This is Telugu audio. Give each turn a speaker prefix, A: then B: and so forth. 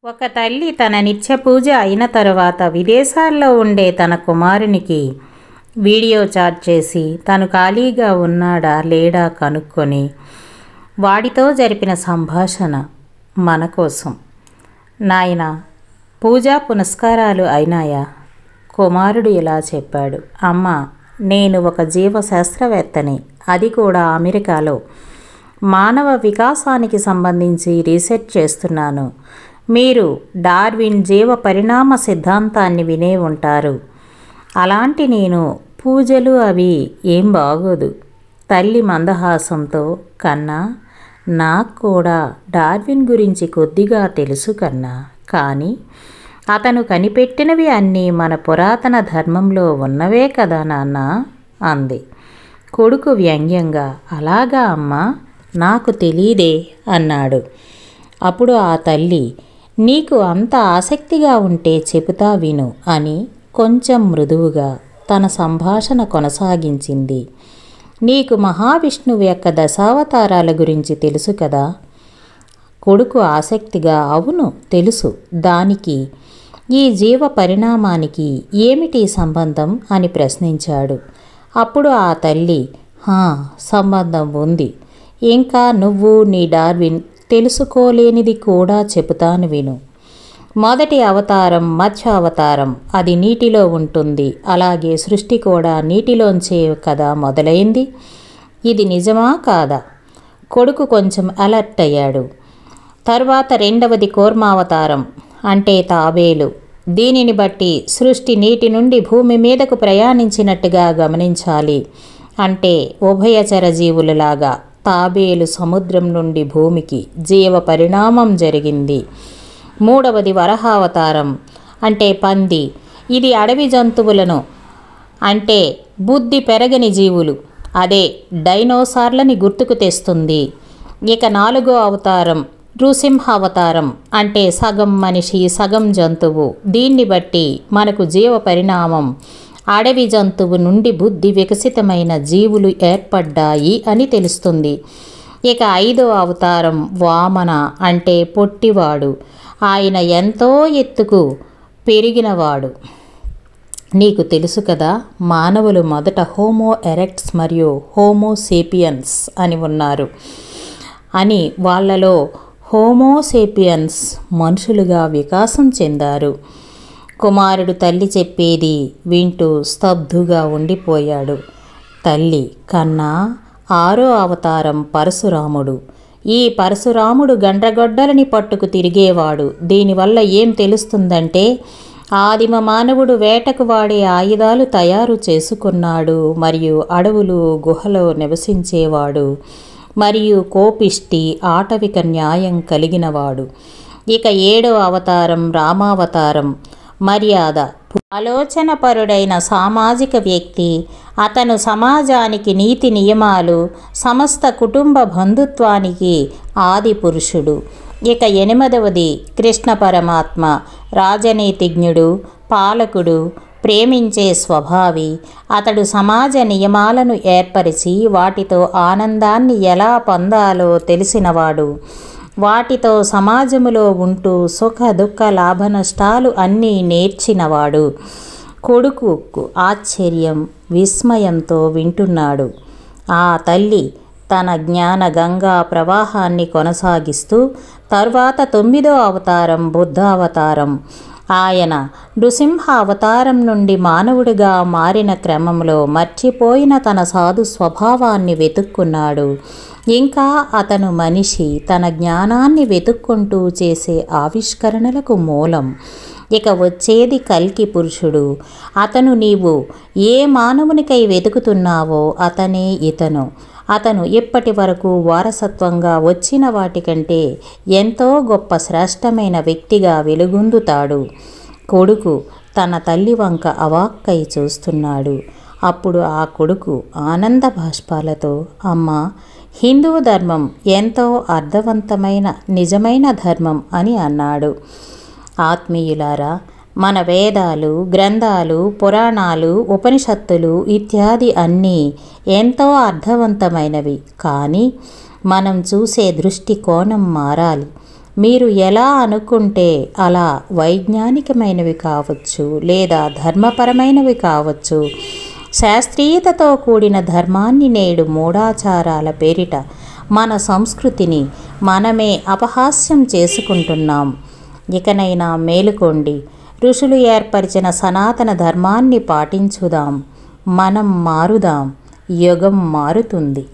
A: ఒక తల్లి తన నిత్య పూజ అయిన తరువాత విదేశాల్లో ఉండే తన కుమారునికి వీడియో చాట్ చేసి తను ఖాళీగా ఉన్నాడా లేడా కనుక్కొని వాడితో జరిపిన సంభాషణ మన కోసం. నాయనా, పూజా పునస్కారాలు అయినాయా? కుమారుడు ఇలా చెప్పాడు. అమ్మా, నేను ఒక జీవశాస్త్రవేత్తని, అది కూడా అమెరికాలో. మానవ వికాసానికి సంబంధించి రీసెర్చ్ చేస్తున్నాను. మీరు డార్విన్ జీవ పరిణామ సిద్ధాంతాన్ని వినే ఉంటారు. అలాంటి నేను పూజలు అవి ఏం బాగోదు. తల్లి మందహాసంతో, కన్నా, నాకు కూడా డార్విన్ గురించి కొద్దిగా తెలుసు కన్నా, కానీ అతను కనిపెట్టినవి అన్నీ మన పురాతన ధర్మంలో ఉన్నవే కదా నాన్న అంది. కొడుకు వ్యంగ్యంగా, అలాగా అమ్మా, నాకు తెలీదే అన్నాడు. అప్పుడు ఆ తల్లి, నీకు అంత ఆసక్తిగా ఉంటే చెబుతా విను అని కొంచెం మృదువుగా తన సంభాషణ కొనసాగించింది. నీకు మహావిష్ణువు యొక్క దశావతారాల గురించి తెలుసు కదా? కొడుకు ఆసక్తిగా, అవును తెలుసు. దానికి ఈ జీవ పరిణామానికి ఏమిటి సంబంధం అని ప్రశ్నించాడు. అప్పుడు ఆ తల్లి, సంబంధం ఉంది. ఇంకా నువ్వు నీ డార్విన్ తెలుసుకోలేనిది కూడా చెబుతాను విను. మొదటి అవతారం మత్స్య అవతారం, అది నీటిలో ఉంటుంది. అలాగే సృష్టి కూడా నీటిలోంచే కదా మొదలైంది. ఇది నిజమా కాదా? కొడుకు కొంచెం అలర్ట్ అయ్యాడు. తర్వాత రెండవది కూర్మావతారం, అంటే తాబేలు. దీనిని బట్టి సృష్టి నీటి నుండి భూమి మీదకు ప్రయాణించినట్టుగా గమనించాలి. అంటే ఉభయచర జీవులలాగా తాబేలు సముద్రం నుండి భూమికి జీవ పరిణామం జరిగింది. మూడవది వరహావతారం, అంటే పంది. ఇది అడవి జంతువులను, అంటే బుద్ధి పెరగని జీవులు, అదే డైనోసార్లని గుర్తుకు తెస్తుంది. ఇక నాలుగో అవతారం నృసింహ అవతారం, అంటే సగం మనిషి సగం జంతువు. దీన్ని బట్టి మనకు జీవ పరిణామం అడవి జంతువు నుండి బుద్ధి వికసితమైన జీవులు ఏర్పడ్డాయి అని తెలుస్తుంది. ఇక ఐదో అవతారం వామన, అంటే పొట్టివాడు. ఆయన ఎంతో ఎత్తుకు పెరిగినవాడు. నీకు తెలుసు కదా, మానవులు మొదట హోమో ఎరెక్ట్స్ మరియు హోమో సేపియన్స్ అని ఉన్నారు అని. వాళ్ళలో హోమో సేపియన్స్ మనుషులుగా వికాసం చెందారు. కుమారుడు తల్లి చెప్పేది వింటూ స్తబ్దుగా ఉండిపోయాడు. తల్లి, కన్నా, ఆరో అవతారం పరశురాముడు. ఈ పరశురాముడు గండ్రగొడ్డలని పట్టుకు తిరిగేవాడు. దీనివల్ల ఏం తెలుస్తుందంటే, ఆదిమ మానవుడు వేటకు వాడే ఆయుధాలు తయారు చేసుకున్నాడు మరియు అడవులు గుహలో నివసించేవాడు మరియు కోపిష్టి ఆటవిక న్యాయం కలిగినవాడు. ఇక ఏడో అవతారం రామావతారం, మర్యాద. ఆలోచనపరుడైన సామాజిక వ్యక్తి. అతను సమాజానికి నీతి నియమాలు, సమస్త కుటుంబ బంధుత్వానికి ఆది పురుషుడు. ఇక ఎనిమిదవది కృష్ణ పరమాత్మ, రాజనీతిజ్ఞుడు, పాలకుడు, ప్రేమించే స్వభావి. అతడు సమాజ నియమాలను ఏర్పరిచి వాటితో ఆనందాన్ని ఎలా పొందాలో తెలిసినవాడు. వాటితో సమాజములో ఉంటూ సుఖ దుఃఖ లాభ నష్టాలు అన్నీ నేర్చినవాడు. కొడుకు ఆశ్చర్యం విస్మయంతో వింటున్నాడు. ఆ తల్లి తన జ్ఞాన గంగా ప్రవాహాన్ని కొనసాగిస్తూ తరువాత 9వ అవతారం బుద్ధావతారం. ఆయన నృసింహ అవతారం నుండి మానవుడిగా మారిన క్రమంలో మర్చిపోయిన తన సాధు స్వభావాన్ని వెతుక్కున్నాడు. ఇంకా అతను మనిషి తన జ్ఞానాన్ని వెతుక్కుంటూ చేసే ఆవిష్కరణలకు మూలం. ఇక వచ్చేది కల్కి పురుషుడు. అతను నీవు ఏ మానవునికై వెతుకుతున్నావో అతనే ఇతను. అతను ఇప్పటి వరకు వారసత్వంగా వచ్చిన వాటికంటే ఎంతో గొప్ప శ్రేష్టమైన వ్యక్తిగా వెలుగొందుతాడు. కొడుకు తన తల్లి వంక అవాక్కై చూస్తున్నాడు. అప్పుడు ఆ కొడుకు ఆనంద బాష్పాలతో, అమ్మా, హిందూ ధర్మం ఎంతో అర్థవంతమైన నిజమైన ధర్మం అని అన్నాడు. ఆత్మీయులారా, మన వేదాలు, గ్రంథాలు, పురాణాలు, ఉపనిషత్తులు ఇత్యాది అన్నీ ఎంతో అర్థవంతమైనవి. కానీ మనం చూసే దృష్టి కోణం మారాలి. మీరు ఎలా అనుకుంటే అలా వైజ్ఞానికమైనవి కావచ్చు, లేదా ధర్మపరమైనవి కావచ్చు. శాస్త్రీయతతో కూడిన ధర్మాన్ని నేడు మూఢాచారాల పేరిట మన సంస్కృతిని మనమే అపహాస్యం చేసుకుంటున్నాం. ఇకనైనా మేలుకోండి. ఋషులు ఏర్పరిచిన సనాతన ధర్మాన్ని పాటించుదాం. మనం మారుదాం. యుగం మారుతుంది.